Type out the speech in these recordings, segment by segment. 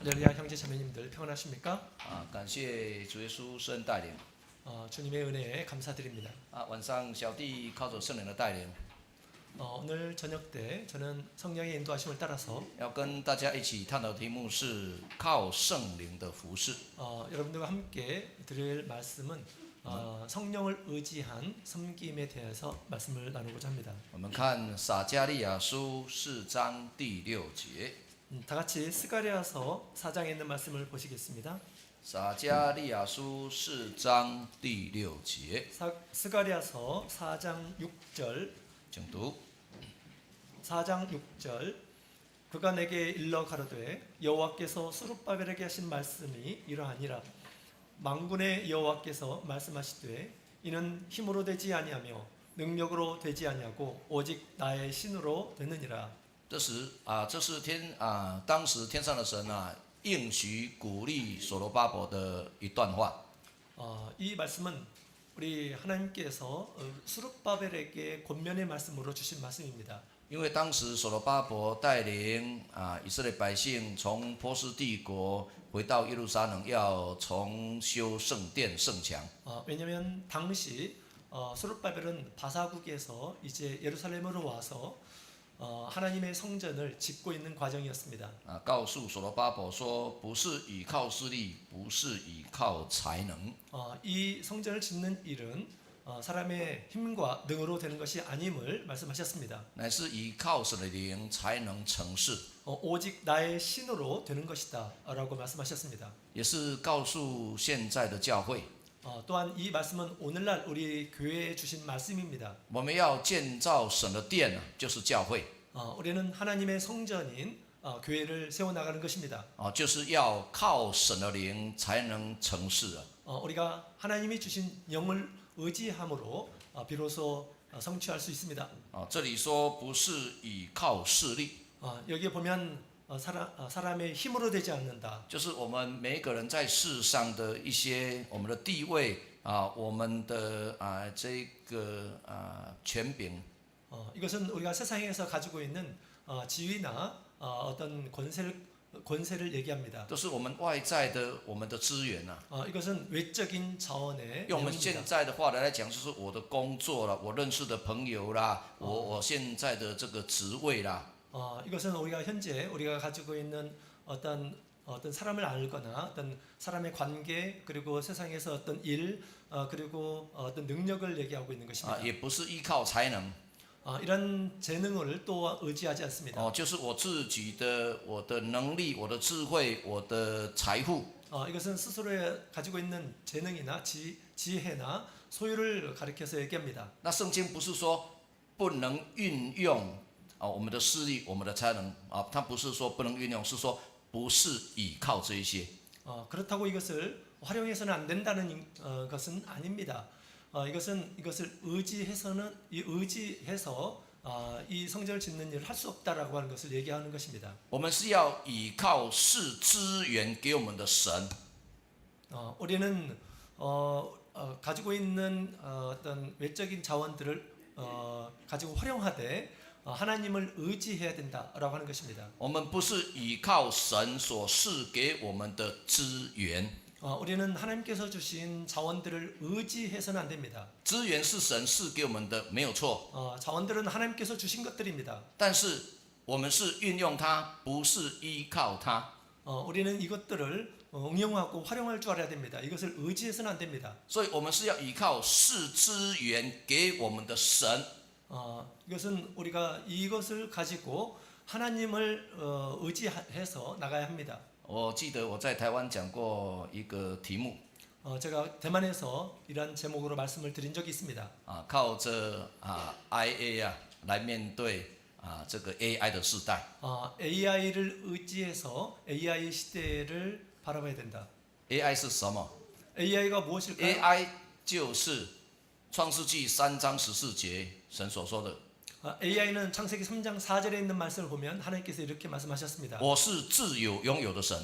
할렐루야 형제 자매님들 평안하십니까? 感谢主耶稣圣恩带领。 주님의 은혜에 감사드립니다. 晚上小弟靠着圣灵的带领， 오늘 저녁 때 저는 성령의 인도하심을 따라서 要跟大家一起探讨的题目是靠圣灵的服饰。 여러분들과 함께 드릴 말씀은 성령을 의지한 섬김에 대해서 말씀을 나누고자 합니다. 我们看撒迦利亚书4章第6节。 다 같이 스가랴서 4장에 있는 말씀을 보시겠습니다. 撒迦利亚书4章第6节， 스가랴서 4장 6절 请读。 4장 6절 그가 내게 일러 가로되 여호와께서 스룹바벨에게 하신 말씀이 이러하니라. 만군의 여호와께서 말씀하시되 이는 힘으로 되지 아니하며 능력으로 되지 아니하고 오직 나의 신으로 되느니라. 这是当时天上的神应许鼓励所罗巴伯的一段话。 이 말씀은 우리 하나님께서 스룹바벨에게 권면의 말씀으로 주신 말씀입니다. 因为当时所罗巴伯带领以色列百姓从波斯帝国回到耶路撒冷，要重修圣殿圣墙。 왜냐하면 당시 스룹바벨은 바사국에서 이제 예루살렘으로 와서 하나님의 성전을 짓고 있는 과정이었습니다. 告诉所罗巴伯说，不是倚靠势力，不是倚靠才能， 이 성전을 짓는 일은 사람의 힘과 능으로 되는 것이 아님을 말씀하셨습니다. 乃是倚靠神的灵才能成事。 오직 나의 신으로 되는 것이다 라고 말씀하셨습니다. 也是告诉现在的教会， 또한 이 말씀은 오늘날 우리 교회에 주신 말씀입니다. 我们要建造神的殿就是教会， 우리는 하나님의 성전인 교회를 세워나가는 것입니다. 就是要靠神的灵才能成事。 우리가 하나님이 주신 영을 의지함으로 비로소 성취할 수 있습니다. 这里说不是倚靠势力， 여기에 보면 사람의 힘으로 되지 않는다. 就是我们每一个人在世上的一些我们的地位我们的这个权柄， 이것은 우리가 세상에서 가지고 있는 지위나 어떤 권세를 얘기합니다. 都是我们外在的我们的资源。 이것은 외적인 자원의 用我们现 내용입니다. 在的话来讲，就是我的工作啦，我认识的朋友啦，我现在的这个职位啦。 이것은 우리가 현재 우리가 가지고 있는 어떤 사람을 알거나 어떤 사람의 관계 그리고 세상에서 어떤 일 그리고 어떤 능력을 얘기하고 있는 것입니다. 也不是依靠才能， 이런 재능을 또 의지하지 않습니다. 就是我自己的我的能力、我的智慧、我的财富。 이것은 스스로 가지고 있는 재능이나 지혜나 소유를 가리켜서 얘기합니다. 那圣经不是说不能运用我们的势力、我们的才能它不是说不能运用，是说不是依靠这一些。 그렇다고 이것을 활용해서는 안 된다는 것은 아닙니다. 이것을 의지해서 이 성전을 짓는 일을 할 수 없다라고 하는 것을 얘기하는 것입니다. 我们是要依靠是资源给我们的神。 우리는 가지고 있는 어떤 외적인 자원들을 가지고 활용하되 하나님을 의지해야 된다라고 하는 것입니다. 我们不是依靠神所赐给我们的资源， 우리는 하나님께서 주신 자원들을 의지해서는 안 됩니다. 资源是神赐给我们的，没有错。 자원들은 하나님께서 주신 것들입니다. 但是我们是运用它，不是依靠它。 우리는 이것들을 응용하고 활용할 줄 알아야 됩니다. 이것을 의지해서는 안 됩니다. 所以我们是要依靠是资源给我们的神。 이것은 우리가 이것을 가지고 하나님을 의지해서 나가야 합니다. 我记得我在台湾讲过一个题目 제가 대만에서 이런 제목으로 말씀을 드린 적이 있습니다. 靠着IA 来面对这个 AI 的时代。 AI를 의지해서 AI 시대를 바라봐야 된다. AI 是什么 AI가 무엇일까요?？AI 就是创世纪3章14节神所说的。 AI는 창세기 3장 4절에 있는 말씀을 보면 하나님께서 이렇게 말씀하셨습니다. 我是自由拥有的神，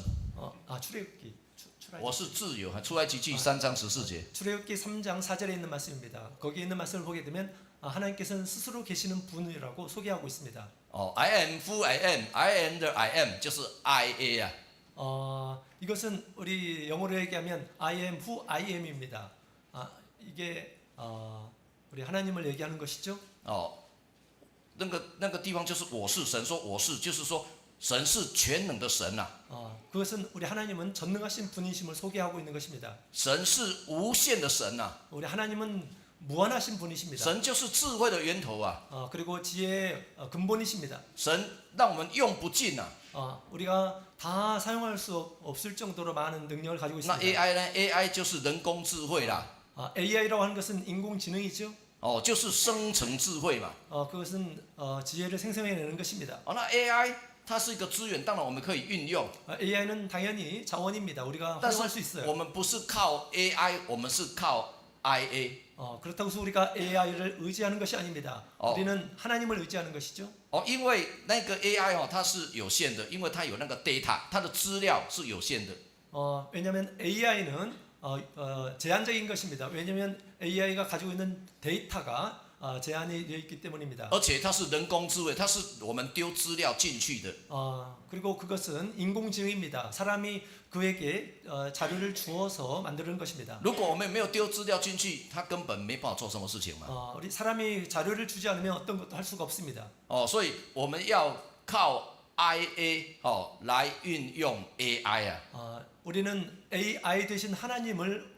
출애굽기 我是自由。出埃及记3章14节， 출애굽기 3장 4절에 있는 말씀입니다. 거기에 있는 말씀을 보게 되면 하나님께서는 스스로 계시는 분이라고 소개하고 있습니다. I am who I am the I am 就是 IA 이것은 우리 영어로 얘기하면 I am who I am입니다. 이게 우리 하나님을 얘기하는 것이죠. 那个地方就是我是神说我是，就是说神是全能的神呐、 그것은 우리 하나님은 전능하신 분이심을 소개하고 있는 것입니다. 神是无限的神呐、 우리 하나님은 무한하신 분이십니다. 神就是智慧的源头啊， 그리고 지혜의 근본이십니다. 神让我们用不尽呐、 우리가 다 사용할 수 없을 정도로 많은 능력을 가지고 那 있습니다. AI 呢 ？AI 就是人工智慧啦， AI라고 하는 것은 인공지능이죠. 就是生成智慧嘛。 그것은 지혜를 생성해내는 것입니다. 那 AI 它是一个资源，当然我们可以运用， AI는 당연히 자원입니다. 우리가 但 활용할 수 是 있어요. 我们不是靠 AI， 我们是靠 IA。 그렇다고 해서 우리가 AI를 의지하는 것이 아닙니다. 우리는 하나님을 의지하는 것이죠. 因为那个 AI 它是有限的，因为它有那个 data， 它的资料是有限的。 왜냐하면 AI는 제한적인 것입니다. 왜냐하면 AI가 가지고 있는 데이터가 제한이 되어 있기 때문입니다. 而且它是人工智慧，它是我们丢资料进去的。 그리고 그것은 인공지능입니다. 사람이 그에게 자료를 주어서 만드는 것입니다. 如果我们没有丢资料进去，它根本没办法做什么事情嘛。 우리 사람이 자료를 주지 않으면 어떤 것도 할 수가 없습니다. 所以我们要靠 IA 来运用 AI 啊。 우리는 AI 대신 하나님을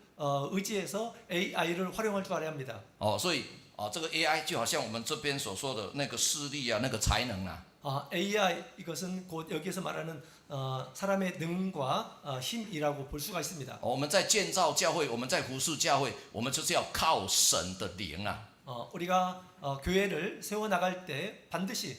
의지해서 AI를 활용할 줄 알아야 합니다. 所以这个 AI 就好像我们这边所说的那个视力啊，那个才能啊。 AI 이것은 곧 여기서 말하는 사람의 능과 힘이라고 볼 수가 있습니다. 我们在建造教会，我们在服侍教会，我们就是要靠神的灵啊。 우리가 교회를 세워 나갈 때 반드시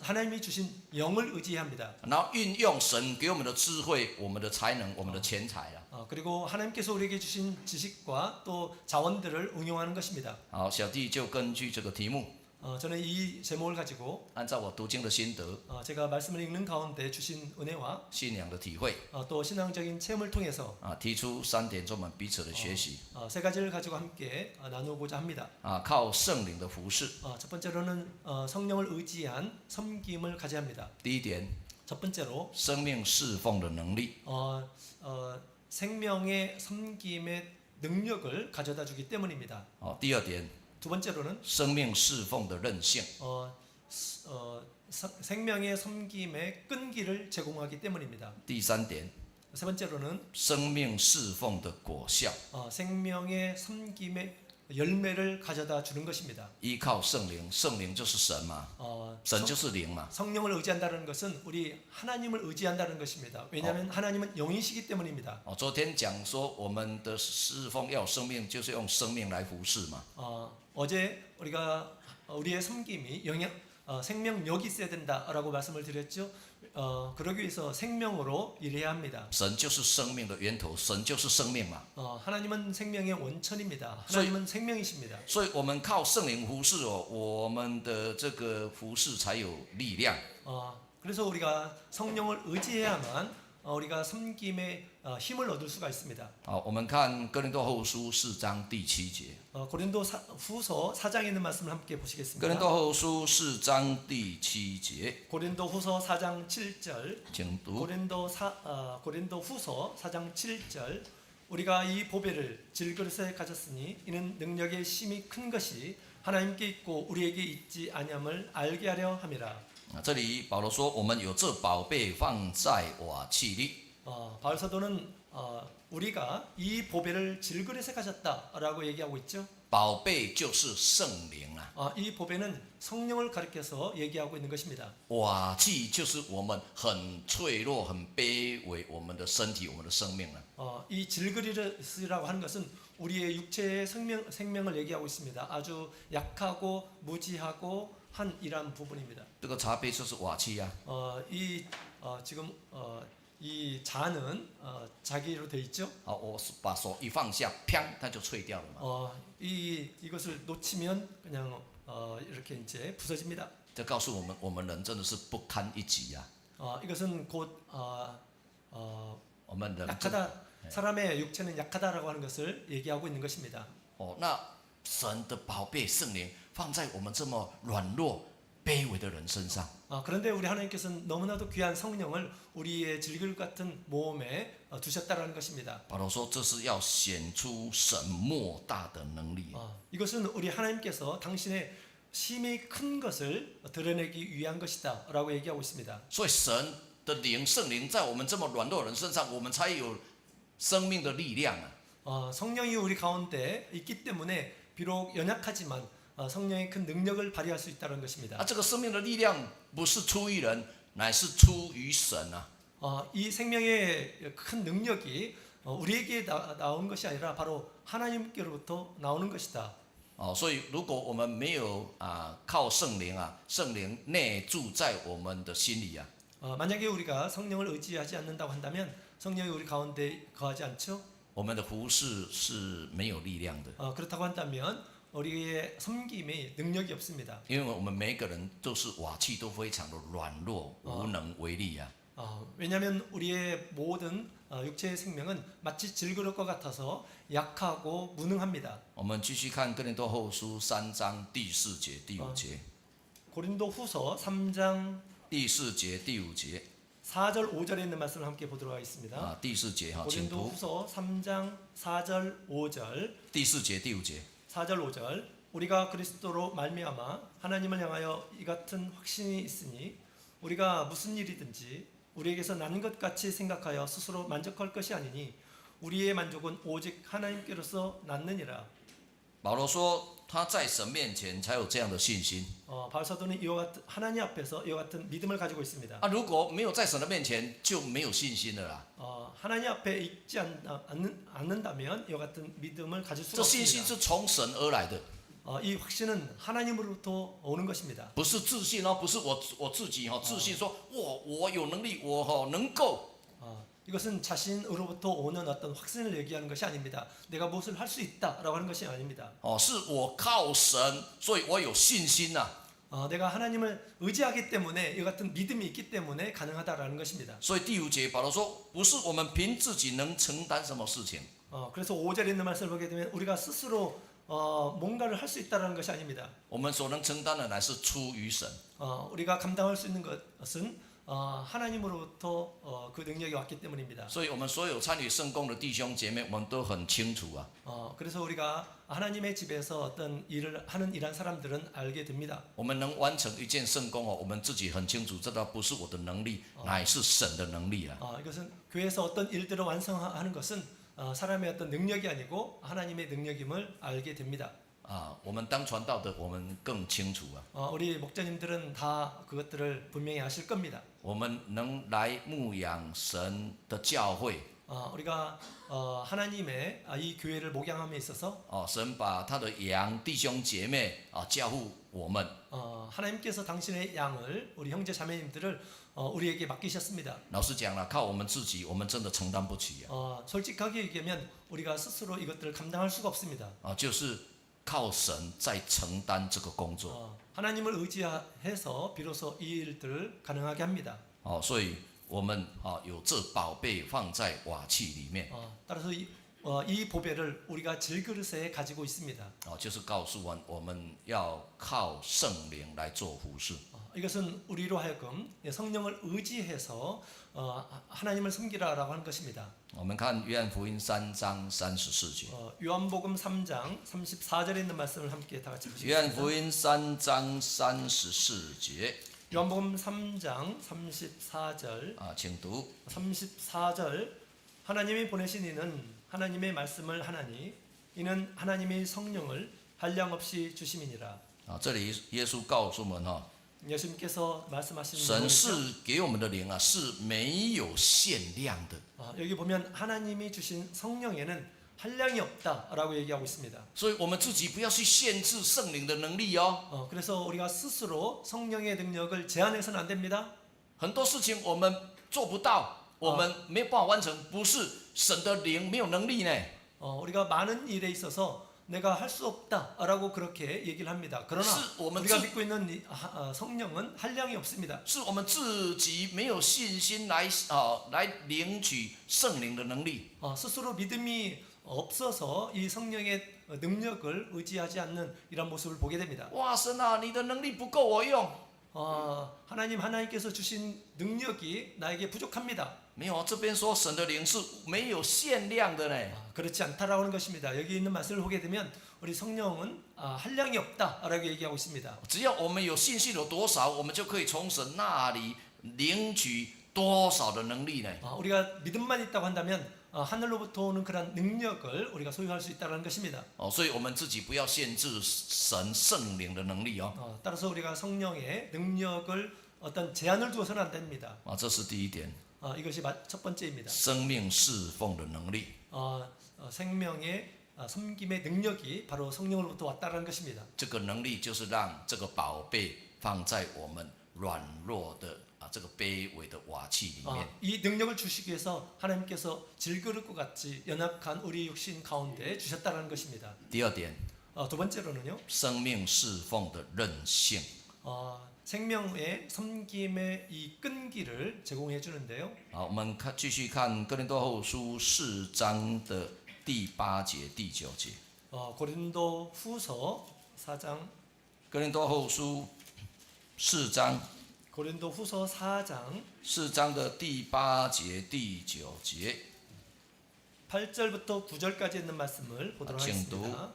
하나님이 주신 영을 의지해야 합니다. 然后运用神给我们的智慧、我们的才能、我们的钱财啊。 그리고 하나님께서 우리에게 주신 지식과 또 자원들을 응용하는 것입니다. 好，小弟就根据这个题目， 저는 이 제목을 가지고 按照我读经的心得、 제가 말씀을 읽는 가운데 주신 은혜와 信仰的体会 또 신앙적인 체험을 통해서 提出3点，做我们彼此的学习 세 가지를 가지고 함께 나누고자 합니다. 靠圣灵的服侍。 첫 번째로는 성령을 의지한 섬김을 가져야 합니다. 第一点， 첫 번째로 生命侍奉的能力。 생명의 섬김의 능력을 가져다 주기 때문입니다. 第二点， 두 번째로는 生命侍奉的韧性。 생명의 섬김의 끈기를 제공하기 때문입니다. 第三点， 세 번째로는 生命侍奉的果效。 생명의 섬김의 열매를 가져다 주는 것입니다. 依靠圣灵，圣灵就是神嘛，神就是灵嘛。 성령을 의지한다는 것은 우리 하나님을 의지한다는 것입니다. 왜냐하면 하나님은 영이시기 때문입니다. 昨天讲说我们的侍奉要有生命，就是用生命来服侍嘛。 어제 우리가 우리의 섬김이 생명력이 있어야 된다라고 말씀을 드렸죠. 그러기 위해서 생명으로 일해야 합니다. 神就是生命的源头，神就是生命嘛。 하나님은 생명의 원천입니다. 하나님은 생명이십니다. 所以我们靠圣灵服侍我们的这个服侍才有力量。 그래서 우리가 성령을 의지해야만 우리가 섬김의 힘을 얻을 수가 있습니다. 我们看哥林多后书4章第7节。 고린도 후서 4장에 있는 말씀을 함께 보시겠습니다. 哥林多后书4章第7节， 고린도 후서 4장 7절. 请读。 고린도 후서 4장 7절. 우리가 이 보배를 질그릇에 가졌으니 이는 능력의 심이 큰 것이 하나님께 있고 우리에게 있지 아니함을 알게 하려 함이라. 这里保罗说，我们有这宝贝放在瓦器里。 바울 사도는 우리가 이 보배를 질그릇에 가졌다라고 얘기하고 있죠. 宝贝就是圣灵啊， 이 보배는 성령을 가리켜서 얘기하고 있는 것입니다. 瓦器就是我们很脆弱、很卑微，我们的身体、我们的生命啊。 이 질그릇이라고 하는 것은 우리의 육체의 생명을 얘기하고 있습니다. 아주 약하고 무지하고 한 이러한 부분입니다. 这个茶杯就是瓦器啊。 지금 이 잔은 자기로 돼 있죠. 我把手一放下，砰，它就脆掉了嘛。 이것을 놓치면 그냥 이렇게 이제 부서집니다. 这告诉我们，我们人真的是不堪一击啊。 이것은 곧 我们人 약하다. 사람의 육체는 약하다라고 하는 것을 얘기하고 있는 것입니다. 那神的宝贝圣灵放在我们这么软弱、卑卑微的人身上。 그런데 우리 하나님께서는 너무나도 귀한 성령을 우리의 질글 같은 몸에 두셨다라는 것입니다. 保罗说，这是要显出神莫大的能力。 이것은 우리 하나님께서 당신의 심히 큰 것을 드러내기 위한 것이다라고 얘기하고 있습니다. 所以神的灵，圣灵在我们这么软弱的人身上，我们才有生命的力量啊。 성령이 우리 가운데 있기 때문에 비록 연약하지만 성령의 큰 능력을 발휘할 수 있다는 것입니다. 这个生命的力量不是出于人，乃是出于神啊。 이 생명의 큰 능력이 우리에게 나온 것이 아니라 바로 하나님께로부터 나오는 것이다. 所以如果我们没有靠圣灵啊，圣灵内住在我们的心里啊， 만약에 우리가 성령을 의지하지 않는다고 한다면 성령이 우리 가운데 거하지 않죠? 我们的服事是没有力量的。 그렇다고 한다면 우리의 섬김에 능력이 없습니다. 因为我们每个人都是瓦器，都非常的软弱，无能为力啊。 왜냐하면 우리의 모든 육체의 생명은 마치 질그릇 것 같아서 약하고 무능합니다. 我们继续看哥林多后书3章第4节、第5节。 고린도후서 3장 第4节、第5节 4절 5절에 있는 말씀을 함께 보도록 하겠습니다. 第4节哈，请读 고린도후서 3장 4절 5절 第4节、第5节。 4절 5절 우리가 그리스도로 말미암아 하나님을 향하여 이 같은 확신이 있으니 우리가 무슨 일이든지 우리에게서 난 것 같이 생각하여 스스로 만족할 것이 아니니 우리의 만족은 오직 하나님께로서 낳느니라. 保罗说他在神面前才有这样的信心 바울사도는 이와 같은 하나님 앞에서 이와 같은 믿음을 가지고 있습니다. 啊，如果没有在神的面前，就没有信心了啦。 하나님 앞에 있지 않는다면 이와 같은 믿음을 가질 수가 这信心 없습니다. 是从神而来的， 이 확신은 하나님으로부터 오는 것입니다. 不是自信哦，不是我自己自信说我有能力，我能够。 이것은 자신으로부터 오는 어떤 확신을 얘기하는 것이 아닙니다. 내가 무엇을 할 수 있다라고 하는 것이 아닙니다. 是我靠神，所以我有信心呐。 내가 하나님을 의지하기 때문에 이 같은 믿음이 있기 때문에 가능하다라는 것입니다. 所以第5节保罗说，不是我们凭自己能承担什么事情， 그래서 5절에 있는 말씀을 보게 되면 우리가 스스로 뭔가를 할 수 있다라는 것이 아닙니다. 我们所能承担的乃是出于神。 우리가 감당할 수 있는 것은 하나님으로부터 그 능력이 왔기 때문입니다. 所以我们所有参与圣工的弟兄姐妹，我们都很清楚啊。 그래서 우리가 하나님의 집에서 어떤 일을 하는 이란 사람들은 알게 됩니다. 我们能完成一件圣工我们自己很清楚，这倒不是我的能力，乃是神的能力啊。 이것은 교회에서 어떤 일들을 완성하는 것은 사람의 어떤 능력이 아니고 하나님의 능력임을 알게 됩니다. 我们当传道的，我们更清楚啊。 우리 목자님들은 다 그것들을 분명히 아실 겁니다. 我们能来牧养神的教会， 우리가 하나님의 이 교회를 목양함에 있어서 神把他的羊弟兄姐妹交付我们。 하나님께서 당신의 양을 우리 형제 자매님들을 우리에게 맡기셨습니다. 老实讲了，靠我们自己，我们真的承担不起啊。 솔직하게 얘기하면 우리가 스스로 이것들을 감당할 수가 없습니다. 就是靠神在承担这个工作。 하나님을 의지해서 비로소 이 일들을 가능하게 합니다. 所以我们有这宝贝放在瓦器里面。 따라서 이 보배를 우리가 질그릇에 가지고 있습니다. 就是告诉我们要靠圣灵来做服事。 이것은 우리로 하여금 성령을 의지해서 하나님을 섬기라라고 하는 것입니다. 我们看约翰福音3章34节。 요한복음 3장 34절에 있는 말씀을 함께 다 같이 约翰 보시겠습니다. 福音3章34节 요한복음 3장 34절 请读。 34절 하나님이 보내신 이는 하나님의 말씀을 하나니 이는 하나님의 성령을 한량없이 주심이니라. 这里耶稣告诉我们 예수님께서 말씀하신 神 내용이죠. 是给我们的灵是没有限量的。 여기 보면 하나님이 주신 성령에는 한량이 없다라고 얘기하고 있습니다. 所以我们自己不要去限制圣灵的能力 그래서 우리가 스스로 성령의 능력을 제한해서는 안 됩니다. 很多事情我们做不到，我们没有办法完成，不是神的灵没有能力呢。 우리가 많은 일에 있어서 내가 할 수 없다라고 그렇게 얘기를 합니다. 그러나 是我们 우리가 自 믿고 있는 성령은 한량이 없습니다. 是我们自己没有信心来领取圣灵的能力。 스스로 믿음이 없어서 이 성령의 능력을 의지하지 않는 이런 모습을 보게 됩니다. 哇，神啊，你的能力不够我用。 하나님께서 주신 능력이 나에게 부족합니다. 没有，这边说神的灵是没有限量的呢。 그렇지 않다라고 하는 것입니다. 여기 있는 말씀을 보게 되면 우리 성령은 한량이 없다라고 얘기하고 있습니다. 只要我们有信心有多少，我们就可以从神那里领取多少的能力呢？ 우리가 믿음만 있다고 한다면 하늘로부터 오는 그런 능력을 우리가 소유할 수 있다는 것입니다. 所以我们自己不要限制神圣灵的能力哦。 따라서 우리가 성령의 능력을 어떤 제한을 두어서는 안 됩니다. 这是第一点， 이것이 첫 번째입니다. 生命侍奉的能力。 생명의 섬김의 능력이 바로 성령으로부터 왔다는 것입니다. 这个能力就是让这个宝贝放在我们软弱的这个卑微的瓦器里面。 이 능력을 주시기 위해서 하나님께서 질그릇과 같이 연약한 우리 육신 가운데 주셨다는 것입니다. 第二点， 두 번째로는요. 生命侍奉的韧性。 생명의 섬김의 이 끈기를 제공해 주는데요. 好，我们继续看哥林多后书4章的第8节、第9节。 고린도 후서 4장. 哥林多后书4章。 고린도 후서 4章的第8节、第9节。 8절부터 9절까지 있는 말씀을 보도록 하겠습니다.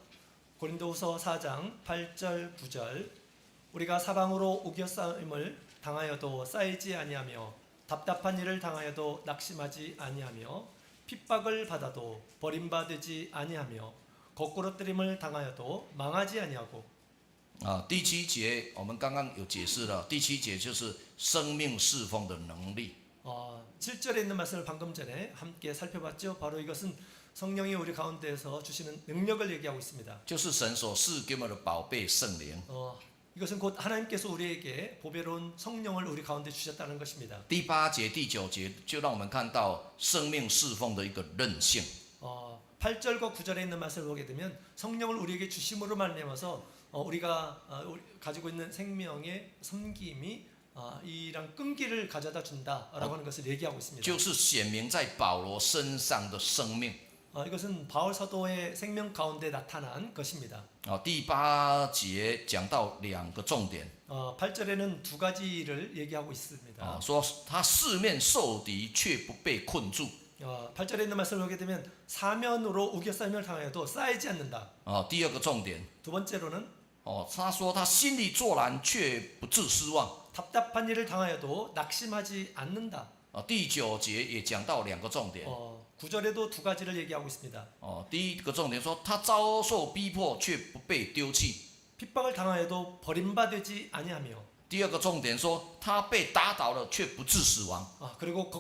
고린도 후서 4장 8절 9절. 우리가 사방으로 우겨싸임을 당하여도 쌓이지 아니하며 답답한 일을 당하여도 낙심하지 아니하며 핍박을 받아도 버림받지 아니하며 거꾸러뜨림을 당하여도 망하지 아니하고. 第7节我们刚刚有解释了，第7节就是生命侍奉的能力。 7절에 있는 말씀을 방금 전에 함께 살펴봤죠. 바로 이것은 성령이 우리 가운데에서 주시는 능력을 얘기하고 있습니다. 就是神所赐给我们的宝贝圣灵。 이것은 곧 하나님께서 우리에게 보배로운 성령을 우리 가운데 주셨다는 것입니다. 第8节、第9节就让我们看到生命侍奉的一个韧性。 8절과 9절에 있는 말씀을 보게 되면 성령을 우리에게 주심으로 말미암아서 우리가 가지고 있는 생명의 섬김이 이랑 끈기를 가져다 준다라고 하는 것을 얘기하고 있습니다. 就是显明在保罗身上的生命。 이것은 바울 사도의 생명 가운데 나타난 것입니다. 第8节讲到2个重点。 8절에는 두 가지를 얘기하고 있습니다. 说他四面受敌却不被困住。 8절에 있는 말씀을 보게 되면 사면으로 우겨싸임을 당하여도 쌓이지 않는다. 第二个重点。 두 번째로는 他说他心里作难却不致失望。 답답한 일을 당하여도 낙심하지 않는다. 第9节也讲到2个重点。 9절에도 두 가지를 얘기하고 있습니다. 第一个重点说他遭受逼迫却不被丢弃。 핍박을 당하여도 버림받지 아니하며. 第二个重点说他被打倒了却不致死亡。 그리고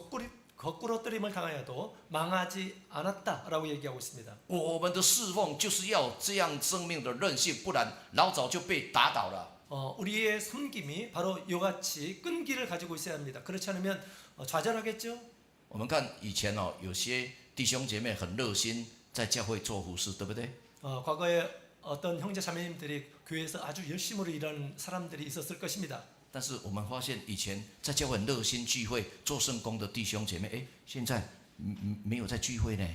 거꾸로뜨림을 당하여도 망하지 않았다라고 얘기하고 있습니다. 我们的侍奉就是要这样生命的韧性，不然老早就被打倒了。 우리의 섬김이 바로 이같이 끈기를 가지고 있어야 합니다. 그렇지 않으면 좌절하겠죠. 我们看以前有些弟兄姐妹很热心在教会做服事，对不对？ 과거에 어떤 형제 자매님들이 교회에서 아주 열심으로 일하는 사람들이 있었을 것입니다. 但是我们发现以前在教会很热心聚会做圣工的弟兄姐妹，现在没有在聚会呢。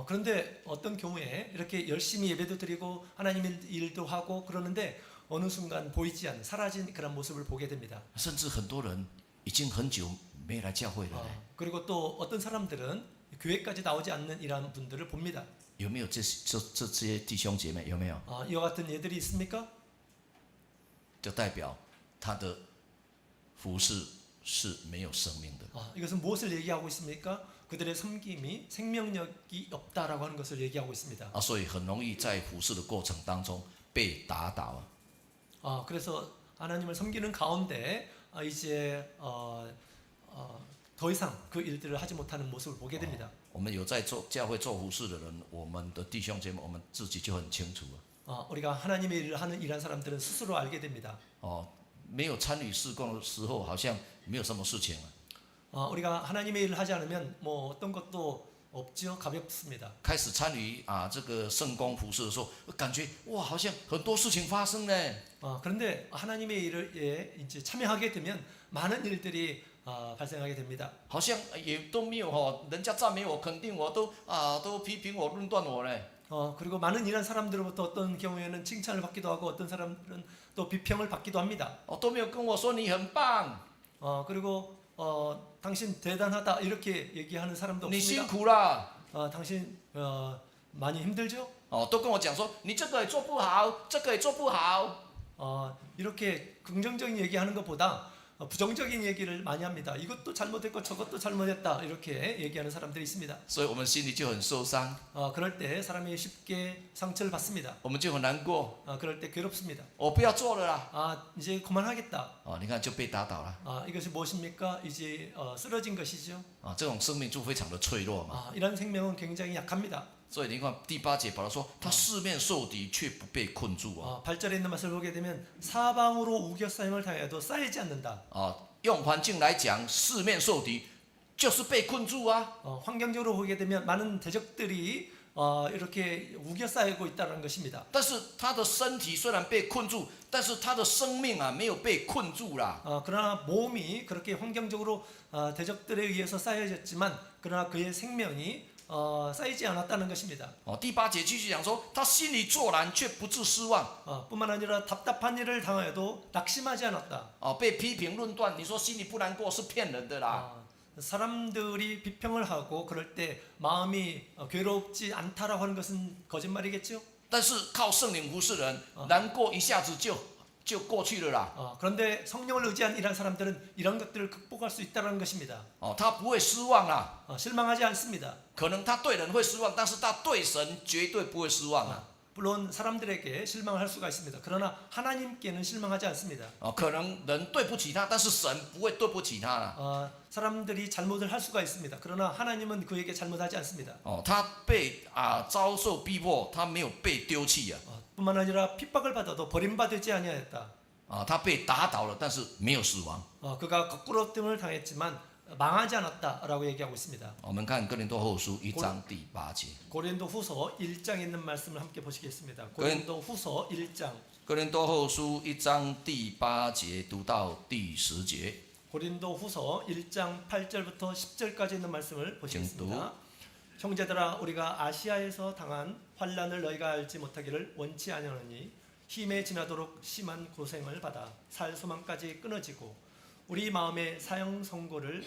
그런데 어떤 경우에 이렇게 열심히 예배도 드리고 하나님의 일도 하고 그러는데 어느 순간 보이지 않는 사라진 그런 모습을 보게 됩니다. 甚至很多人已经很久没来教会了呢。 그리고 또 어떤 사람들은 교회까지 나오지 않는 이러한 분들을 봅니다. 有没有这些弟兄姐妹？有没有？ 이와 같은 예들이 있습니까? 就代表他的服事是没有生命的。 이것은 무엇을 얘기하고 있습니까? 그들의 섬김이 생명력이 없다라고 하는 것을 얘기하고 있습니다. 所以很容易在服事的过程当中被打倒。 그래서 하나님을 섬기는 가운데 이제 더 이상 그 일들을 하지 못하는 모습을 보게 됩니다. 我们有在教会做服事的人，我们的弟兄姐妹，我们自己就很清楚了。 우리가 하나님의 일을 하는 이런 사람들은 스스로 알게 됩니다. 没有参与事工的时候，好像没有什么事情了。 우리가 하나님의 일을 하지 않으면 뭐 어떤 것도 없죠. 가볍습니다. 开始参与这个圣工服事的时候，感觉哇，好像很多事情发生呢。 그런데 하나님의 일에 이제 참여하게 되면 많은 일들이 발생하게 됩니다. 好像也都没有人家赞美我、肯定我，都批评我、论断我呢。 그리고 많은 일한 사람들로부터 어떤 경우에는 칭찬을 받기도 하고 어떤 사람들은 또 비평을 받기도 합니다. 都没有跟我说你很棒， 그리고 당신 대단하다 이렇게 얘기하는 사람도 你辛 없습니다. 苦啦。 당신 많이 힘들죠? 都跟我讲说你这个也做不好，这个也做不好。 이렇게 긍정적인 얘기하는 것보다 부정적인 얘기를 많이 합니다. 이것도 잘못했고 저것도 잘못했다 이렇게 얘기하는 사람들이 있습니다. 所以我们心里就很受伤， 그럴 때 사람이 쉽게 상처를 받습니다. 我们就很难过。 그럴 때 괴롭습니다. 我不要做了啦。 이제 그만하겠다. 你看就被打倒了。 이것이 무엇입니까? 이제 쓰러진 것이죠. 这种生命就非常的脆弱嘛。 이런 생명은 굉장히 약합니다. 所以你看第8节保罗说，他四面受敌却不被困住 8절에 있는 말씀을 보게 되면 사방으로 우겨싸임을 당해도 쌓이지 않는다. 用环境来讲，四面受敌就是被困住啊。 환경적으로 보게 되면 많은 대적들이 이렇게 우겨싸이고 있다는 것입니다. 但是他的身体虽然被困住，但是他的生命没有被困住啦。 그러나 몸이 그렇게 환경적으로 대적들에 의해서 쌓여졌지만 그러나 그의 생명이 쌓이지 않았다는 것입니다. 第8节继续讲说，他心里作难却不致失望。 뿐만 아니라 답답한 일을 당해도 낙심하지 않았다. 被批评论断，你说心里不难过是骗人的啦。 사람들이 비평을 하고 그럴 때 마음이 괴롭지 않다라고 하는 것은 거짓말이겠죠. 但是靠圣灵服侍人，难过一下子就过去了啦。 그런데 성령을 의지한 이런 사람들은 이런 것들을 극복할 수 있다는 것입니다. 他不会失望啦。 실망하지 않습니다. 可能他对人会失望，但是他对神绝对不会失望啊。 물론 사람들에게 실망을 할 수가 있습니다. 그러나 하나님께는 실망하지 않습니다. 可能人对不起他，但是神不会对不起他啦。 사람들이 잘못을 할 수가 있습니다. 그러나 하나님은 그에게 잘못하지 않습니다. 他被遭受逼迫，他没有被丢弃啊。 뿐만 아니라 핍박을 받아도 버림받지 아니하였다. 他被打倒了，但是没有死亡。 그가 거꾸로 뜸을 당했지만 망하지 않았다라고 얘기하고 있습니다. 我们看哥林多后书1章第8节。 고린도후서 1장에 있는 말씀을 함께 보시겠습니다. 고린도후서 1장. 哥林多后书1章第8节读到第10节。 고린도후서 1장 8절부터 10절까지 있는 말씀을 보시겠습니다. 형제들아 우리가 아시아에서 당한 환난을 너희가 알지 못하기를 원치 아니하노니 힘에 지나도록 심한 고생을 받아 살 소망까지 끊어지고 우리 마음에 사형 선고를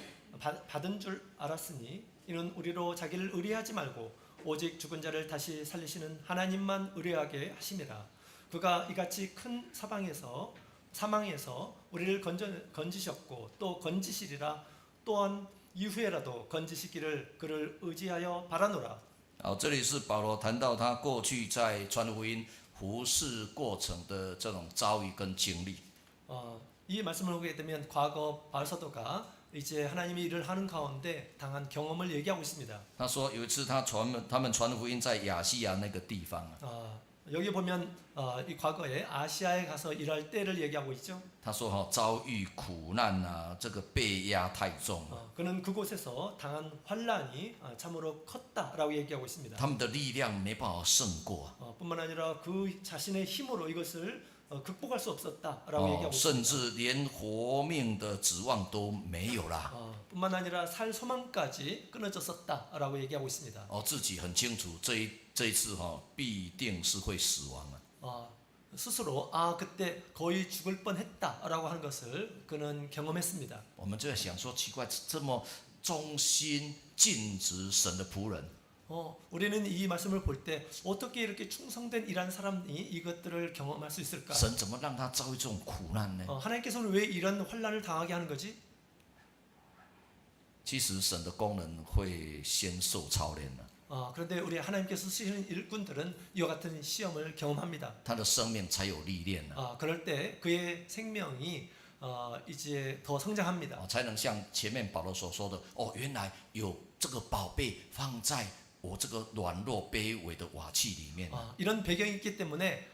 받은 줄 알았으니 이는 우리로 자기를 의뢰하지 말고 오직 죽은 자를 다시 살리시는 하나님만 의뢰하게 하심이라. 그가 이같이 큰 사망에서 우리를 건지셨고 또 건지시리라. 또한 이후에라도 건지시기를 그를 의지하여 바라노라. 这里是保罗谈到他过去在传福音服侍过程的这种遭遇跟经历。 이 말씀을 보게 되면 과거 바울 사도가 이제 하나님의 일을 하는 가운데 당한 경험을 얘기하고 있습니다. 他说有一次他们传福音在亚细亚那个地方 여기 보면 이 과거에 아시아에 가서 일할 때를 얘기하고 있죠. 他说遭遇苦难这个被压太重 그는 그곳에서 당한 환란이 참으로 컸다라고 얘기하고 있습니다. 他们的力量没办法胜过 뿐만 아니라 그 자신의 힘으로 이것을 극복할 수 없었다라고 얘기하고 甚 있습니다. 至连活命的指望都没有啦。 뿐만 아니라 살 소망까지 끊어졌었다라고 얘기하고 있습니다. 自己很清楚这一次必定是会死亡啊。 스스로 그때 거의 죽을 뻔했다라고 하는 것을 그는 경험했습니다. 我们就在想说，奇怪，这么忠心尽职神的仆人， 우리는 이 말씀을 볼 때 어떻게 이렇게 충성된 이란 사람이 이것들을 경험할 수 있을까? 神怎么让他遭遇这种苦难呢？ 하나님께서는 왜 이런 환란을 당하게 하는 거지? 其实神的工人会先受操练的， 그런데 우리 하나님께서 쓰시는 일꾼들은 이와 같은 시험을 경험합니다. 他的生命才有历练呢， 그럴 때 그의 생명이 이제 더 성장합니다. 才能像前面保罗所说的，原来有这个宝贝放在我这个软弱卑微的瓦器里面。 이런 배경이 있기 때문에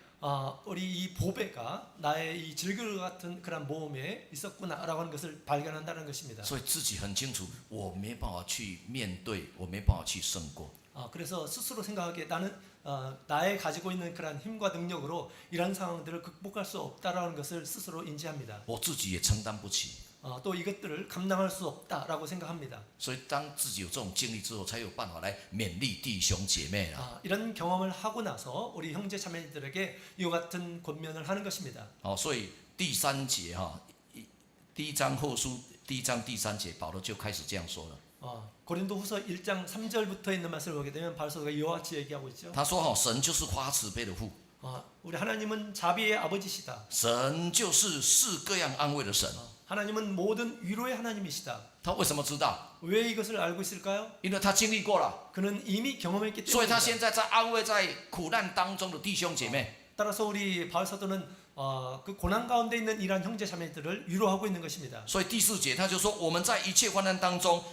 우리 이 보배가 나의 이 질그릇 같은 그런 몸에 있었구나라고 하는 것을 발견한다는 것입니다. 所以自己很清楚，我没办法去面对，我没办法去胜过。 그래서 스스로 생각하기에 나는 나의 가지고 있는 그런 힘과 능력으로 이런 상황들을 극복할 수 없다라는 것을 스스로 인지합니다. 我自己也承担不起。또 이것들을 감당할 수 없다라고 생각합니다. 所以当自己有这种经历之后，才有办法来勉励弟兄姐妹啦。 이런 경험을 하고 나서 우리 형제 자매들에게 이와 같은 권면을 하는 것입니다. 所以第三节第一章后书第一章第三节，保罗就开始这样说了。 고린도후서 1장 3절부터 있는 말씀을 보게 되면 바울서가 이와 같이 얘기하고 있죠. 他说神就是发慈悲的父， 우리 하나님은 자비의 아버지시다. 神就是是各样安慰的神。 하나님은 모든 위로의 하나님이시다. 他为什么知道？ 왜 이것을 알고 있을까요? 因为他经历过了， 그는 이미 경험했기 所以他 때문입니다. 现在在安慰在苦难当中的弟兄姐妹。 따라서 우리 바울사도는 그 고난 가운데 있는 이러한 형제 자매들을 위로하고 있는 것입니다. 所以第四节他就说，我们在一切患难当中，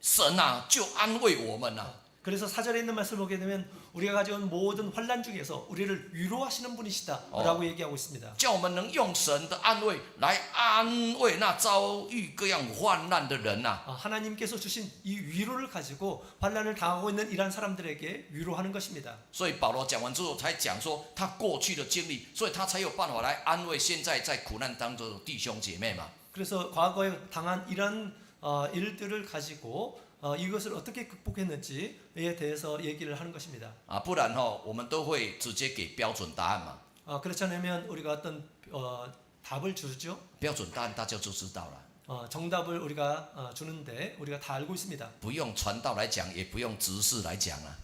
神就安慰我们了。 그래서 4절에 있는 말씀을 보게 되면 우리가 가져온 모든 환난 중에서 우리를 위로하시는 분이시다라고 얘기하고 있습니다. 叫我们能用神的安慰来安慰那遭遇各样患难的人呐。 하나님께서 주신 이 위로를 가지고 환난을 당하고 있는 이러한 사람들에게 위로하는 것입니다. 所以保罗讲完之后，才讲说他过去的经历，所以他才有办法来安慰现在在苦难当中的弟兄姐妹嘛。 그래서 과거에 당한 이런 일들을 가지고 이것을 어떻게 극복했는지에 대해서 얘기를 하는 것입니다. 不然我们都会直接给标准答案嘛。 그렇지 않으면 우리가 어떤 답을 주죠. 标准答案大家就知道了， 정답을 우리가 주는데 우리가 다 알고 있습니다. 不用传道来讲，也不用执事来讲了。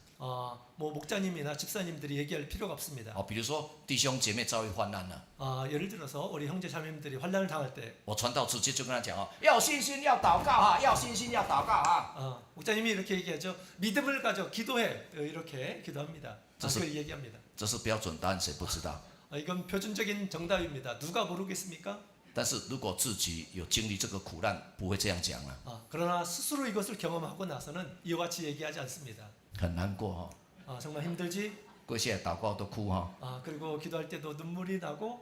뭐 목자님이나 집사님들이 얘기할 필요가 없습니다. 比如说弟兄姐妹遭遇患难了， 예를 들어서 우리 형제 자매님들이 환난을 당할 때 我传道直接就跟他讲要有信心，要祷告要信心，要祷告 목자님이 이렇게 얘기하죠. 믿음을 가져 기도해. 이렇게 기도합니다. 그래서- 그 얘기합니다. 这是标准答案，谁不知道？ 이건 표준적인 정답입니다. 누가 모르겠습니까? 但是如果自己有经历这个苦难，不会这样讲了， 그러나 스스로 이것을 경험하고 나서는 이와 같이 얘기하지 않습니다. 很难过정말 힘들지? 跪下来祷告都哭그리고 기도할 때도 눈물이 나고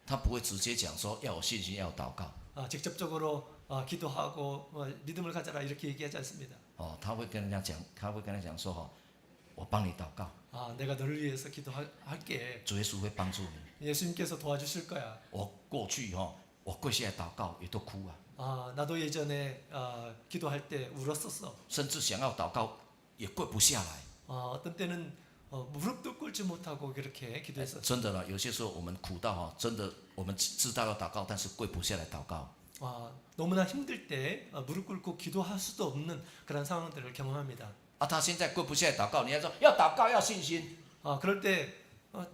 他不会直接讲说要有信心，要有祷告 직접적으로 기도하고 믿음을 가져라 이렇게 얘기하지 않습니다. 他会跟人家讲，他会跟他讲说我帮你祷告， 내가 너를 위해서 기도할게. 主耶稣会帮助你。 예수님께서 도와주실 거야. 我过去我跪下来祷告也都哭 나도 예전에 기도할 때 울었었어. 甚至想要祷告也跪不下来。 어떤 때는 무릎도 꿇지 못하고 그렇게 기도했었어. 真的了，有些时候我们苦到真的我们知道要祷告，但是跪不下来祷告。 너무나 힘들 때 무릎 꿇고 기도할 수도 없는 그런 상황들을 경험합니다. 他现在跪不下来祷告，你要说要祷告要信心。 그럴 때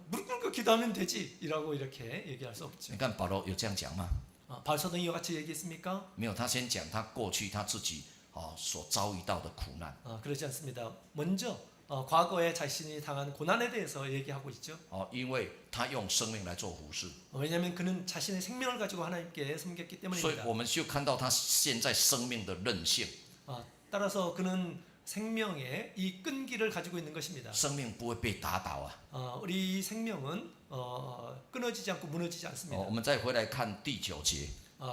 무릎 꿇고 기도하면 되지라고 이렇게 얘기할 수 없죠. 你看保罗有这样讲吗？ 바울서도 이와 같이 얘기했습니까? 没有，他先讲他过去他自己所遭遇到的苦难。 그렇지 않습니다. 먼저 과거에 자신이 당한 고난에 대해서 얘기하고 있죠. 因为他用生命来做服事， 왜냐하면 그는 자신의 생명을 가지고 하나님께 섬겼기 所以 때문입니다. 我们就看到他现在生命的韧性， 따라서 그는 생명의 이 끈기를 가지고 있는 것입니다. 生命不会被打倒 우리 생명은 끊어지지 않고 무너지지 않습니다. 我们再回来看第9节，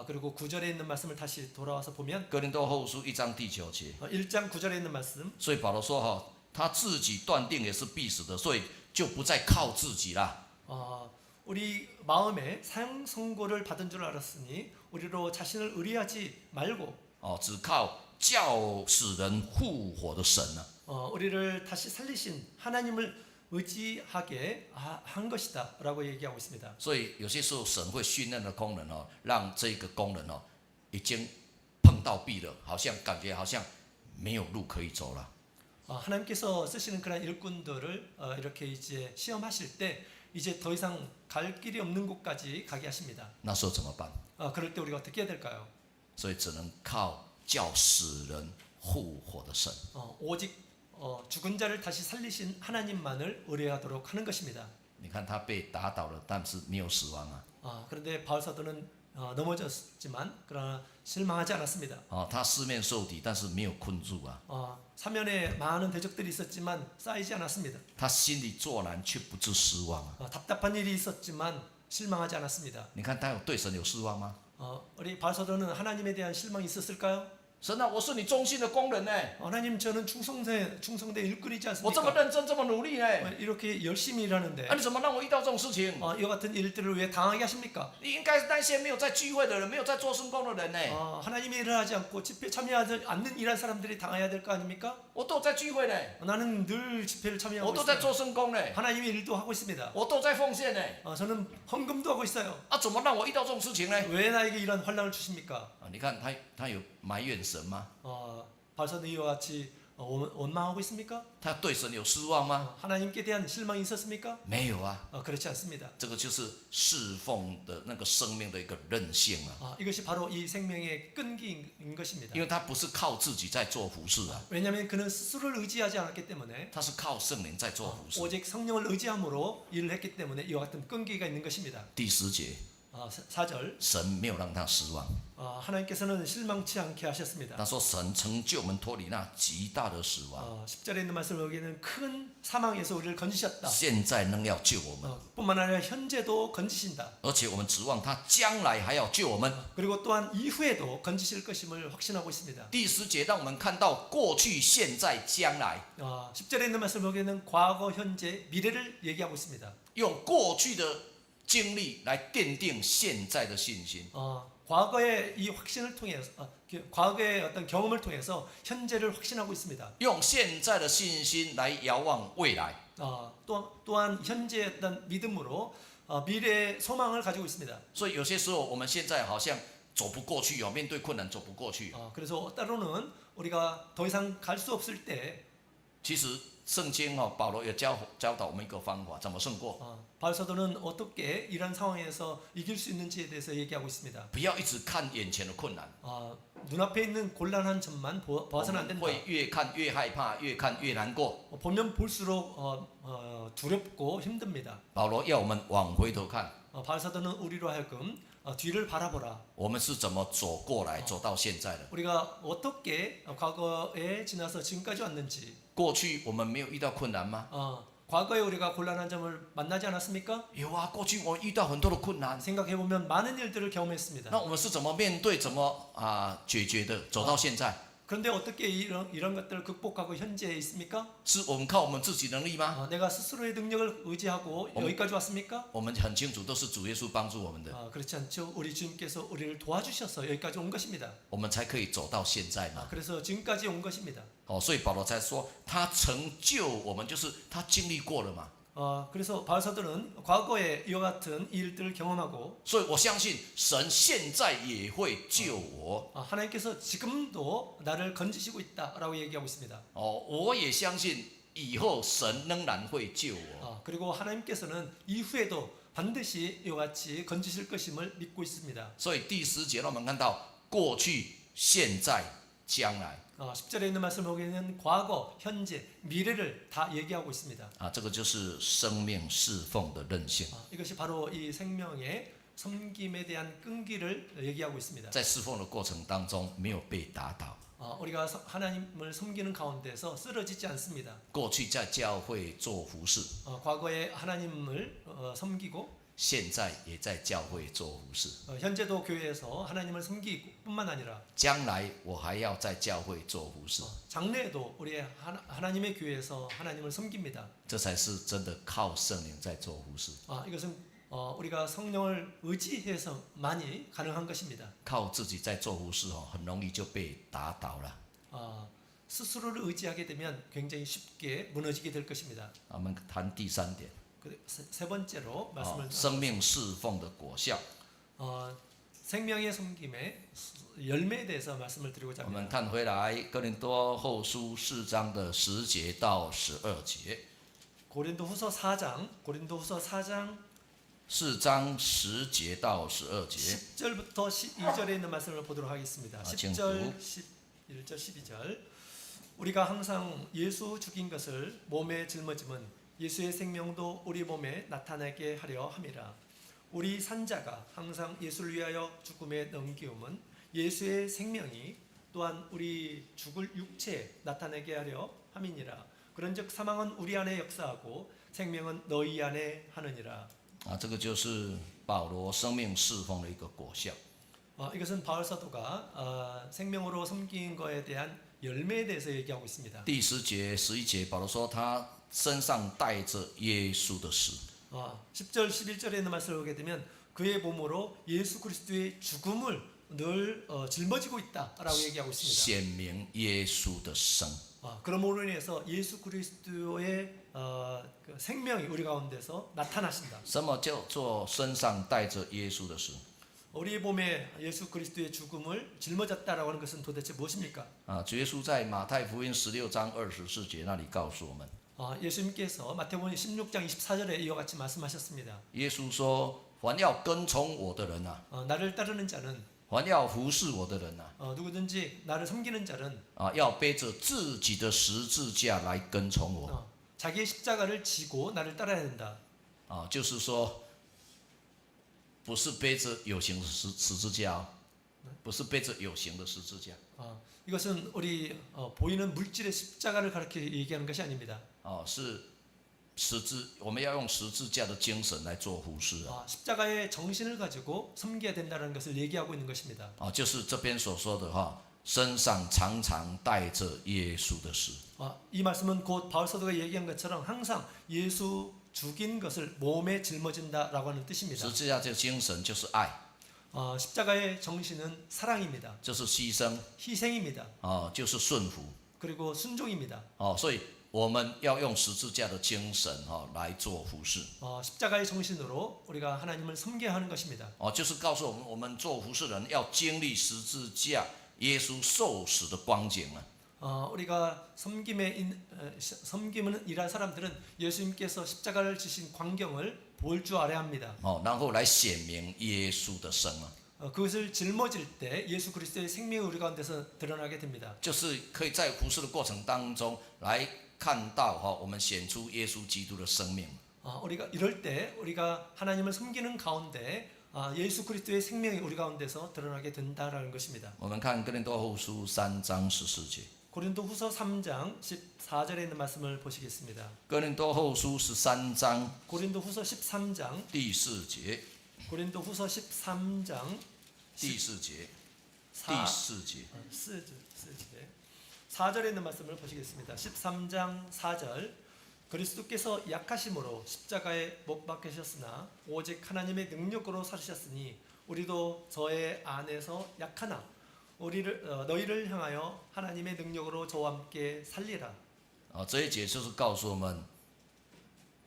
그리고 9절에 있는 말씀을 다시 돌아와서 보면 哥林多后书1章第9节， 1장 9절에 있는 말씀. 所以保罗说他自己断定也是必死的，所以就不再靠自己啦。 우리 마음에 사형 선고를 받은 줄 알았으니 우리로 자신을 의뢰하지 말고 只靠叫使人复活的神呢。 우리를 다시 살리신 하나님을 의지하게 한 것이다라고 얘기하고 있습니다. 所以有些时候神会训练的工人让这个工人已经碰到壁了，好像感觉好像没有路可以走了。 하나님께서 쓰시는 그런 일꾼들을 이렇게 이제 시험하실 때 이제 더 이상 갈 길이 없는 곳까지 가게 하십니다. 那时候怎么办？ 그럴 때 우리가 어떻게 해야 될까요? 所以只能靠叫使人复活的神。 오직 죽은 자를 다시 살리신 하나님만을 의뢰하도록 하는 것입니다. 你看他被打倒了，但是没有死亡그런데 바울사도는 넘어졌지만 그러나 실망하지 않았습니다. 他四面受敌，但是没有困住사면에 많은 대적들이 있었지만 쌓이지 않았습니다. 他心里作难，却不致失望답답한 일이 있었지만 실망하지 않았습니다. 你看他对神有失望吗？ 우리 바울사도는 하나님에 대한 실망이 있었을까요? 神啊，我是你忠心的工人呢， 하나님 저는 충성대 일꾼이지 我这么 않습니까? 认真，这么努力呢， 이렇게 열심히 일하는데 啊，你怎么让我遇到这种事情？ 이와 같은 일들을 왜 당하게 하십니까? 你应该是那些没有在聚会的人，没有在做圣工的人呢。 하나님의 일을 하지 않고 집회 참여하지 않는 일한 사람들이 당해야 될 거 아닙니까? 我都在聚会呢， 나는 늘 집회를 我 참여하고 都在 있습니다. 做圣工呢， 하나님의 일도 하고 있습니다. 我都在奉献呢。 저는 헌금도 하고 있어요. 啊，怎么让我遇到这种事情呢？ 왜 나에게 이런 환란을 주십니까? 啊，你看他有埋怨神吗？ 발사도 이와 같이 원망하고 있습니까? 他对神有失望吗？ 하나님께 대한 실망이 있었습니까? 没有啊， 그렇지 않습니다. 这个就是侍奉的那个生命的一个韧性啊， 이것이 바로 이 생명의 끈기인 것입니다. 因为他不是靠自己在做服侍啊， 왜냐하면 그는 스스로를 의지하지 않았기 때문에 他是靠圣灵在做服侍。 오직 성령을 의지함으로 일을 했기 때문에 이와 같은 끈기가 있는 것입니다. 第10节， 4절 神没有让他失望， 하나님께서는 실망치 않게 하셨습니다. 他说神成就我们脱离那极大的死亡， 10절에 있는 말씀을 보기에는 큰 사망에서 우리를 건지셨다. 现在仍要救我们， 뿐만 아니라 현재도 건지신다. 而且我们指望他将来还要救我们。 그리고 또한 이후에도 건지실 것임을 확신하고 있습니다. 第10节让我们看到过去、现在、将来， 10절에 있는 말씀을 보기에는 과거, 현재, 미래를 얘기하고 있습니다. 用过去的经历来奠定现在的信心。 과거의 이 확신을 통해서 과거의 어떤 경험을 통해서 현재를 확신하고 있습니다. 用现在的信心来遥望未来。 또한 현재의 어떤 믿음으로 미래의 소망을 가지고 있습니다. 所以有些时候我们现在好像走不过去哦，面对困难走不过去。 그래서 때로는 우리가 더 이상 갈 수 없을 때 其实圣经保罗也教导我们一个方法，怎么胜过？ 바울사도는 어떻게 이런 상황에서 이길 수 있는지에 대해서 얘기하고 있습니다. 不要一直看眼前的困难， 눈앞에 있는 곤란한 점만 我 봐서는 안 们 된다. 会越看越害怕，越看越难过。 보면 볼수록 두렵고 힘듭니다. 保罗要我们往回头看， 바울사도는 우리로 하여금 뒤를 바라보라. 我们是怎么走过来，走到现在的。 우리가 어떻게 과거에 지나서 지금까지 왔는지. 过去我们没有遇到困难吗？ 과거에 우리가 곤란한 점을 만나지 않았습니까? 有啊，过去我遇到很多的困难。 생각해 보면 많은 일들을 경험했습니다. 那我们是怎么面对，怎么解决的？走到现在， 그런데 어떻게 이런 것들을 극복하고 현재에 있습니까? 是我们靠我们自己能力吗？ 내가 스스로의 능력을 의지하고 여기까지 왔습니까? 我们很清楚，都是主耶稣帮助我们的， 그렇지 않죠. 우리 주님께서 우리를 도와주셔서 여기까지 온 것입니다. 我们才可以走到现在嘛。 그래서 지금까지 온 것입니다. 所以保罗才说，他成就我们，就是他经历过了嘛。 그래서 바울사도는 과거에 이와 같은 일들을 경험하고 所以我相信神现在也会救我。 하나님께서 지금도 나를 건지시고 있다라고 얘기하고 있습니다. 我也相信以后神仍然会救我。 그리고 하나님께서는 이후에도 반드시 이와 같이 건지실 것임을 믿고 있습니다. 所以第10节让我们看到过去、现在、将来。 10절에 있는 말씀을 보기에는 과거, 현재, 미래를 다 얘기하고 있습니다. 这个就是生命侍奉的韧性。 이것이 바로 이 생명의 섬김에 대한 끈기를 얘기하고 있습니다. 在侍奉的过程当中没有被打倒。 우리가 하나님을 섬기는 가운데서 쓰러지지 않습니다. 过去在教会做服侍， 과거에 하나님을 섬기고 现在也在教会做服侍。 현재도 교회에서 하나님을 섬기고 뿐만 아니라 将来我还要在教会做服侍。 장래에도 우리 하나님의 교회에서 하나님을 섬깁니다. 这才是真的靠圣灵在做服侍。 이것은 우리가 성령을 의지해서만이 가능한 것입니다. 靠自己在做服侍很容易就被打倒了。 스스로를 의지하게 되면 굉장히 쉽게 무너지게 될 것입니다. 我们谈第3点， 세 번째로 말씀을 生命侍奉的果效。 생명의 섬김의 열매에 대해서 말씀을 드리고자 我们 합니다. 看回来哥林多后书4章的10节到12节。 고린도후서 4장 4章10节到12节。 10절부터 12절에 있는 말씀을 보도록 하겠습니다. 10절, 11절, 12절. 우리가 항상 예수 죽인 것을 몸에 짊어짐은 예수의 생명도 우리 몸에 나타나게 하려 함이라. 우리 산자가 항상 예수를 위하여 죽음에 넘기움은 예수의 생명이 또한 우리 죽을 육체에 나타나게 하려 함이니라. 그런즉 사망은 우리 안에 역사하고 생명은 너희 안에 하느니라. 这个就是保罗生命侍奉的一个果效。 이것은 바울 사도가 생명으로 섬긴 거에 대한 열매에 대해서 얘기하고 있습니다. 第10节、11节，保罗说他身上带着耶稣的死。 10절, 11절에 있는 말씀을 보게 되면 그의 몸으로 예수 그리스도의 죽음을 늘 짊어지고 있다라고 얘기하고 있습니다. 显明耶稣的生。 그러므로 인해서 예수 그리스도의 그 생명이 우리 가운데서 나타나신다. 什么叫做身上带着耶稣的死？ 우리 몸에 예수 그리스도의 죽음을 짊어졌다라고 하는 것은 도대체 무엇입니까? 主耶稣在马太福音16章24节那里告诉我们， 예수님께서 마태복음 16장 24절에 이와 같이 말씀하셨습니다. 耶稣说：“凡要跟从我的人啊， 나를 따르는 자는 凡要服侍我的人啊， 누구든지 나를 섬기는 자는 要背着自己的十字架来跟从我。 자기의 십자가를 지고 나를 따라야 된다. 就是说，不是背着有形的十字架哦，不是背着有形的十字架。 이것은 우리 보이는 물질의 십자가를 가르쳐 얘기하는 것이 아닙니다. 是十字，我们要用十字架的精神来做服侍啊。 십자가의 정신을 가지고 섬겨야 된다는 것을 얘기하고 있는 것입니다. 就是这边所说的哈，身上常常带着耶稣的死。 이 말씀은 곧 바울 사도가 얘기한 것처럼 항상 예수 죽인 것을 몸에 짊어진다라고 하는 뜻입니다. 十字架这个精神就是爱， 십자가의 정신은 사랑입니다. 就是牺牲， 희생입니다. 就是顺服。 그리고 순종입니다. 所以我们要用十字架的精神来做服侍。 십자가의 정신으로 우리가 하나님을 섬겨야 하는 것입니다. 就是告诉我们做服侍人要经历十字架耶稣受死的光景啊。 우리가 섬김을 일한 사람들은 예수님께서 십자가를 지신 광경을 볼 줄 알아야 합니다. 然后来显明耶稣的生啊。 그것을 짊어질 때 예수 그리스도의 생명이 우리 가운데서 드러나게 됩니다. 就是可以在服侍的过程当中来看到我们显出耶稣基督的生命。 우리가 이럴 때 우리가 하나님을 섬기는 가운데 예수 그리스도의 생명이 우리 가운데서 드러나게 된다라는 것입니다. 我们看哥林多后书3章14节。 고린도후서 3장 14절에 있는 말씀을 보시겠습니다. 哥林多后书13章 고린도후서 13장 第4节， 고린도후서 13장 第4节， 4, 第4节。 4절에 있는 말씀을 보시겠습니다. 13장 4절 그리스도께서 약하심으로 십자가에 못 박히셨으나 오직 하나님의 능력으로 살으셨으니 우리도 저의 안에서 약하나 너희를 향하여 하나님의 능력으로 저와 함께 살리라. 这一节就是告诉我们，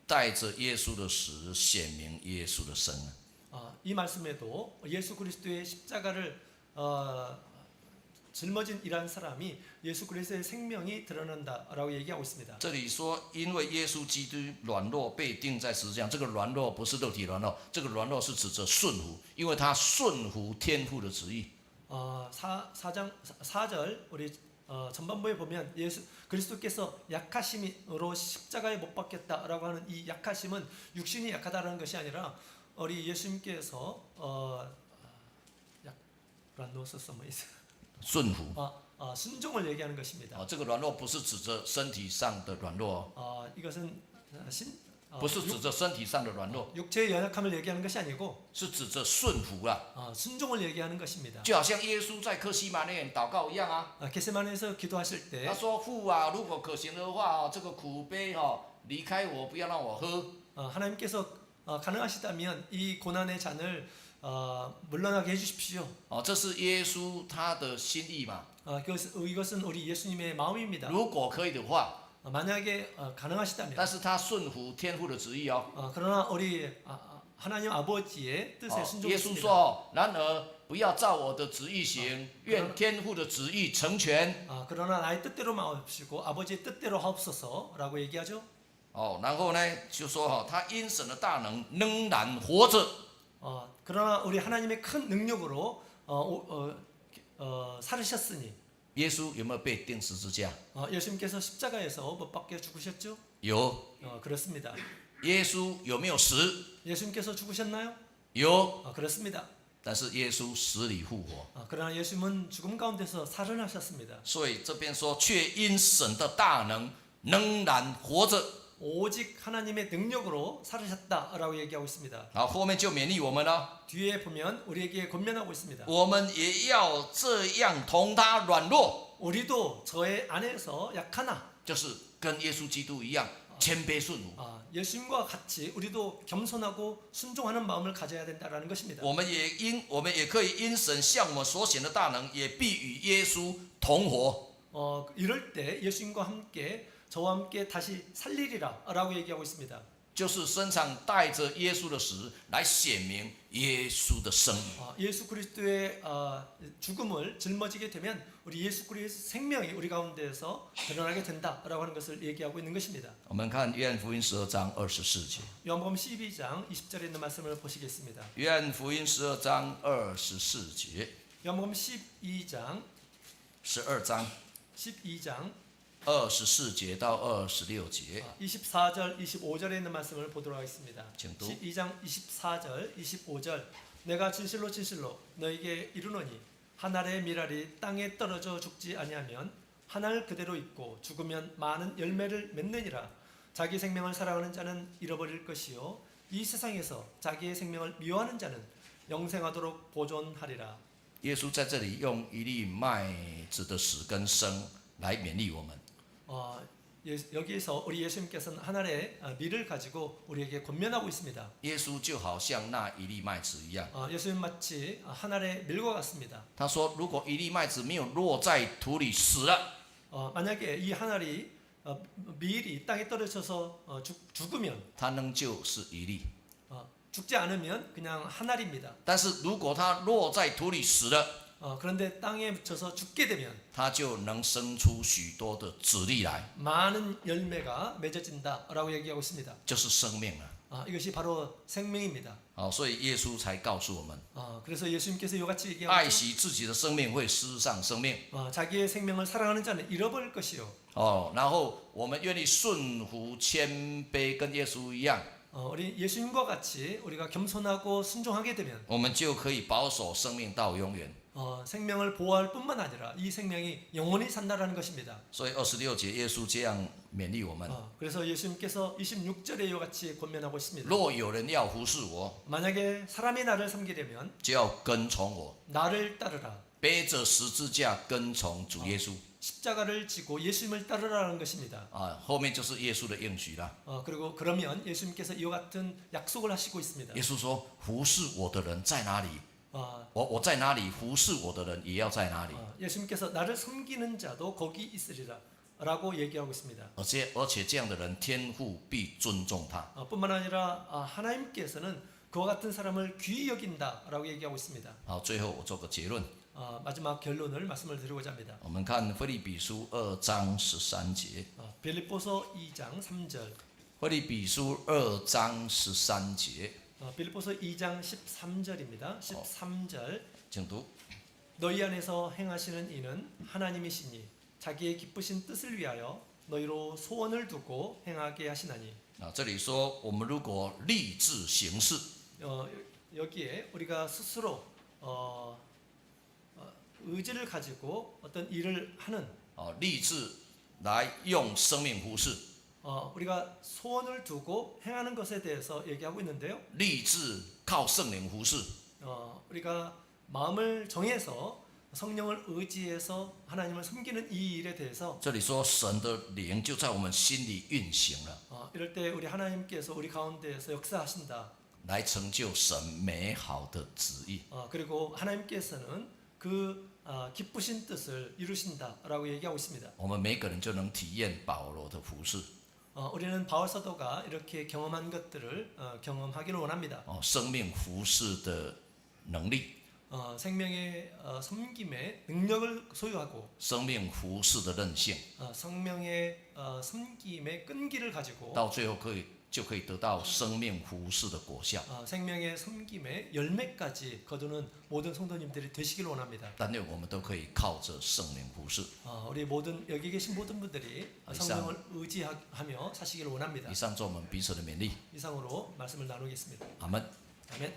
带着耶稣的死显明耶稣的生。 이 말씀에도 예수 그리스도의 십자가를 짊어진 이란 사람이 예수 그리스도의 생명이 드러난다라고 얘기하고 있습니다. 这里说，因为耶稣基督软弱被钉在十字架，这个软弱不是肉体软弱，这个软弱是指着顺服，因为他顺服天父的旨意。 4장 4절 우리 전반부에 보면 예수 그리스도께서 약하심으로 십자가에 못 박혔다라고 하는 이 약하심은 육신이 약하다라는 것이 아니라 우리 예수님께서顺服。 순종을 얘기하는 것입니다. 这个软弱不是指着身体上的软弱， 이것은 不是指着身体上的软弱， 육체의 연약함을 얘기하는 것이 아니고 是指着顺服啊。 순종을 얘기하는 것입니다. 就好像耶稣在客西马尼园祷告一样啊。 게세마네에서 기도하실 때 他说：“父啊，如果可行的话，这个苦杯离开我，不要让我喝。” 하나님께서 가능하시다면 이 고난의 잔을 물러나게 해주십시오. 这是耶稣他的心意嘛。 이것은 우리 예수님의 마음입니다. 如果可以的话， 만약에 가능하시다면 但是他顺服天父的旨意哦。 그러나 우리 하나님 아버지의 뜻에 耶稣 순종했습니다. 说：“然而不要照我的旨意行，愿天父的旨意成全。” 그러나 나의 뜻대로 마옵시고 아버지의 뜻대로 하옵소서라고 얘기하죠. 然后呢，就说他因神的大能仍然活着。 그러나 우리 하나님의 큰 능력으로 살으셨으니 耶稣有没有被钉十字架？ 예수님께서 십자가에서 못 박혀 죽으셨죠? 有。 그렇습니다. 耶稣有没有死？ 예수님께서 죽으셨나요? 有。 그렇습니다. 但是耶稣死里复活。 그러나 예수님은 죽음 가운데서 살아나셨습니다. 所以这边说，却因神的大能仍然活着。 오직 하나님의 능력으로 살으셨다라고 얘기하고 있습니다. 好，后面就勉励我们了， 뒤에 보면 우리에게 권면하고 있습니다. 我们也要这样同他软弱， 우리도 저의 안에서 약하나 就是跟耶稣基督一样谦卑顺服。 예수님과 같이 우리도 겸손하고 순종하는 마음을 가져야 된다라는 것입니다. 我们也可以因神向我们所显的大能，也必与耶稣同活。 이럴 때 예수님과 함께 저와 함께 다시 살리리라라고 얘기하고 있습니다. 就是身上带着耶稣的死来显明耶稣的生命。 예수 그리스도의 죽음을 짊어지게 되면 우리 예수 그리스도의 생명이 우리 가운데에서 드러나게 된다라고 하는 것을 얘기하고 있는 것입니다. 我们看约翰福音12章24节。 요한복음 12장 20절에 있는 말씀을 보시겠습니다. 约翰福音12章24节。 요한복음 12장 24节到26节。 24절 25절에 있는 말씀을 보도록 하겠습니다. 12장 24절 25절 내가 진실로 진실로 너에게 이르노니 한 알의 밀알이 땅에 떨어져 죽지 아니하면 한 알 그대로 있고 죽으면 많은 열매를 맺느니라. 자기 생명을 사랑하는 자는 잃어버릴 것이요 이 세상에서 자기의 생명을 미워하는 자는 영생하도록 보존하리라. 耶稣在这里用一粒麦子的死跟生来勉励我们。 여기에서 우리 예수님께서는 하나의 밀을 가지고 우리에게 권면하고 있습니다. 耶稣就好像那一粒麦子一样， 예수님 마치 하나의 밀과 같습니다. 他说：“如果一粒麦子没有落在土里死了， 만약에 이 한 알이 밀이 땅에 떨어져서 죽으면 它仍旧是一粒； 죽지 않으면 그냥 한 알입니다. 但是如果它落在土里死了， 그런데 땅에 묻혀서 죽게 되면 它就能生出许多的子粒来， 많은 열매가 맺어진다라고 얘기하고 있습니다. 就是生命了。 이것이 바로 생명입니다. 所以耶稣才告诉我们， 그래서 예수님께서 이같이 爱 얘기하고 惜自己的生命会失上生命。 자기의 생명을 사랑하는 자는 잃어버릴 것이요. 然后我们愿意顺服谦卑，跟耶稣一样， 우리 예수님과 같이 우리가 겸손하고 순종하게 되면 我们就可以保守生命到永远。 생명을 보호할 뿐만 아니라 이 생명이 영원히 산다라는 것입니다. 所以26节耶稣这样勉励我们： 그래서 예수님께서 26절에 이와 같이 권면하고 있습니다. 若有人要服侍我， 만약에 사람이 나를 섬기려면 就要跟从我， 나를 따르라. 背着十字架跟从主耶稣。 십자가를 지고 예수님을 따르라는 것입니다. 后面就是耶稣的应许了。 그리고 그러면 예수님께서 이와 같은 약속을 하시고 있습니다. 耶稣说：“服侍我的人在哪里？我在哪里，服侍我的人也要在哪里。 예수님께서 나를 섬기는 자도 거기 있으리라 라고 얘기하고 있습니다. 而且这样的人，天父必尊重他。 뿐만 아니라 하나님께서는 그와 같은 사람을 귀히 여긴다라고 얘기하고 있습니다. 好，最后我做个结论。 마지막 결론을 말씀을 드리고자 합니다. 我们看腓立比书2章13节。 빌립보서 2장 3절. 腓立比书2章13节， 빌립보서 2장 13절입니다. 13절. 请读。 너희 안에서 행하시는 이는 하나님이시니 자기의 기쁘신 뜻을 위하여 너희로 소원을 두고 행하게 하시나니. 这里说我们如果立志行事， 여기에 우리가 스스로 의지를 가지고 어떤 일을 하는 立志来用生命服侍， 우리가 소원을 두고 행하는 것에 대해서 얘기하고 있는데요. 立志靠圣灵服侍， 우리가 마음을 정해서 성령을 의지해서 하나님을 섬기는 이 일에 대해서 这里说神的灵就在我们心里运行了， 이럴 때 우리 하나님께서 우리 가운데에서 역사하신다. 来成就神美好的旨意。 그리고 하나님께서는 그 기쁘신 뜻을 이루신다라고 얘기하고 있습니다. 我们每个人就能体验保罗的服侍， 우리는 바울 사도가 이렇게 경험한 것들을 경험하기를 원합니다. 生命服侍的能力， 생명의 섬김의 능력을 소유하고 生命服侍的韧性， 성명의 섬김의 끈기를 가지고 到最后就可以得到生命服侍的果效。 생명의 섬김의 열매까지 거두는 모든 성도님들이 되시길 원합니다. 但愿我们都可以靠着圣灵服侍。 우리 모든 여기 계신 모든 분들이 성령을 의지하며 사시기를 원합니다. 以上做我们彼此的勉励。 이상으로 말씀을 나누겠습니다. 阿门。 아멘.